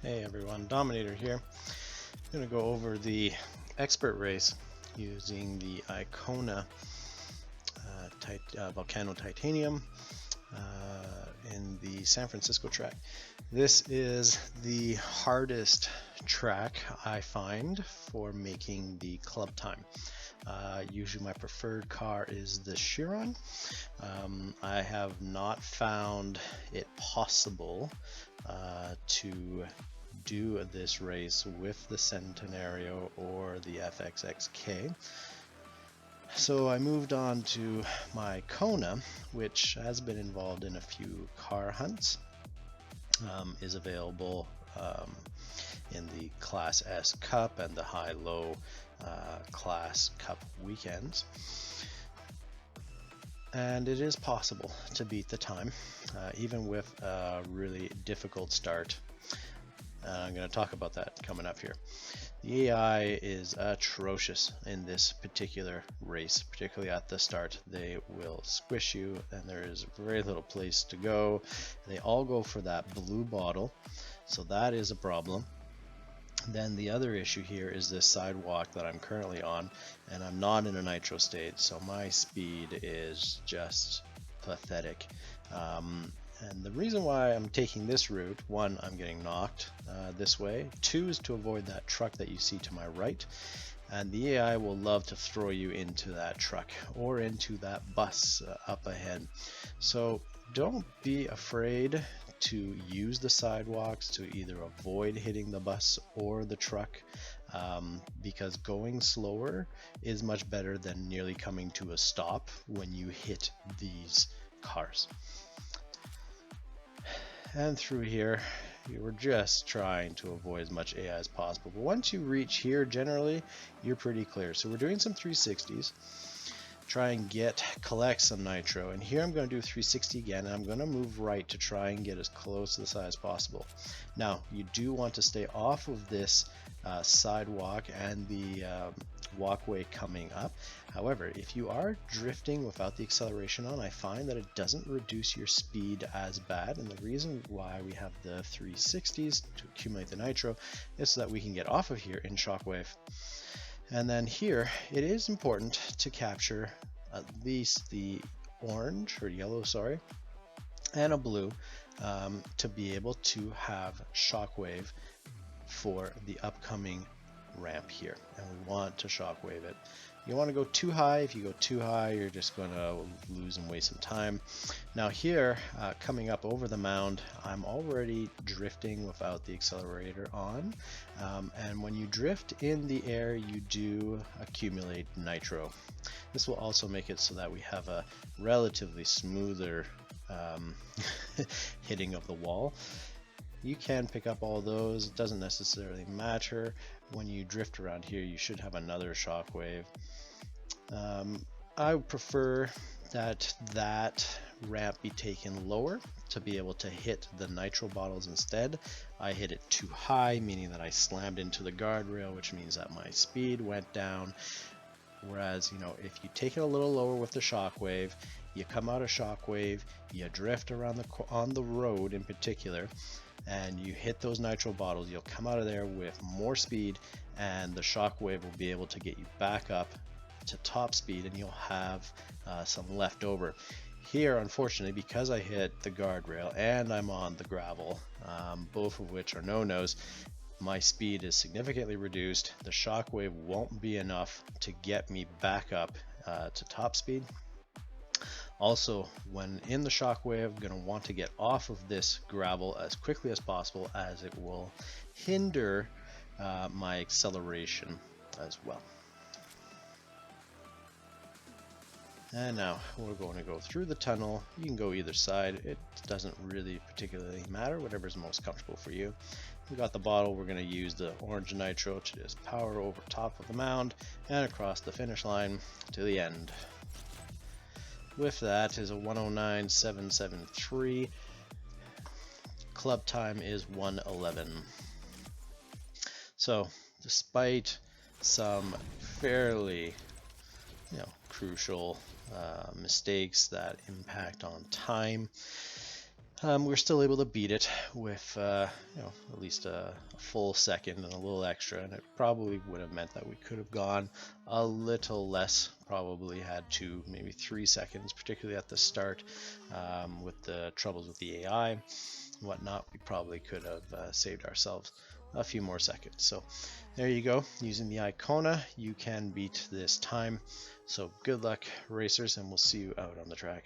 Hey everyone, Dominator here. I'm going to go over the expert race using the Icona Vulcano Titanium in the San Francisco track. This is the hardest track I find for making the club time. Usually my preferred car is the Chiron. I have not found it possible to do this race with the Centenario or the FXX K. So I moved on to my Icona, which has been involved in a few car hunts, is available in the Class S Cup and the High-Low Class Cup weekends. And it is possible to beat the time, even with a really difficult start. I'm going to talk about that coming up here. The AI is atrocious in this particular race, particularly at the start. They will squish you and there is very little place to go. They all go for that blue bottle, so that is a problem. Then the other issue here is this sidewalk that I'm currently on, and I'm not in a nitro state, so my speed is just pathetic. And the reason why I'm taking this route, one, I'm getting knocked this way. Two is to avoid that truck that you see to my right. And the AI will love to throw you into that truck or into that bus up ahead. So don't be afraid to use the sidewalks to either avoid hitting the bus or the truck, because going slower is much better than nearly coming to a stop when you hit these cars. And through here, you were just trying to avoid as much AI as possible. But once you reach here, generally, you're pretty clear. So we're doing some 360s. Try and collect some nitro. And here I'm going to do 360 again, and I'm going to move right to try and get as close to the side as possible. Now, you do want to stay off of this sidewalk and the walkway coming up. However, if you are drifting without the acceleration on, I find that it doesn't reduce your speed as bad, and the reason why we have the 360s to accumulate the nitro is so that we can get off of here in shockwave. And then here, it is important to capture at least the orange, or yellow, sorry, and a blue to be able to have shockwave for the upcoming ramp here. And we want to shockwave it. You want to go too high. If you go too high, you're just going to lose and waste some time. Now here, coming up over the mound, I'm already drifting without the accelerator on. And when you drift in the air, you do accumulate nitro. This will also make it so that we have a relatively smoother hitting of the wall. You can pick up all those, it doesn't necessarily matter. When you drift around here, you should have another shockwave. I would prefer that ramp be taken lower to be able to hit the nitro bottles instead. I hit it too high, meaning that I slammed into the guardrail, which means that my speed went down. Whereas, you know, if you take it a little lower with the shockwave, you come out of shockwave, you drift around on the road in particular, and you hit those nitro bottles, you'll come out of there with more speed, and the shockwave will be able to get you back up to top speed, and you'll have some left over. Here, unfortunately, because I hit the guardrail and I'm on the gravel, both of which are no-nos, my speed is significantly reduced. The shockwave won't be enough to get me back up to top speed. Also, when in the shockwave, I'm going to want to get off of this gravel as quickly as possible, as it will hinder my acceleration as well. And now we're going to go through the tunnel. You can go either side. It doesn't really particularly matter, whatever's most comfortable for you. We got the bottle. We're going to use the orange nitro to just power over top of the mound and across the finish line to the end. With that is a 109.773. Club time is 1:11. So despite some fairly crucial mistakes that impact on time, We're still able to beat it with at least a full second and a little extra, and it probably would have meant that we could have gone a little less, probably had maybe 3 seconds, particularly at the start with the troubles with the AI and whatnot. We probably could have saved ourselves a few more seconds. So there you go. Using the Icona, you can beat this time. So good luck, racers, and we'll see you out on the track.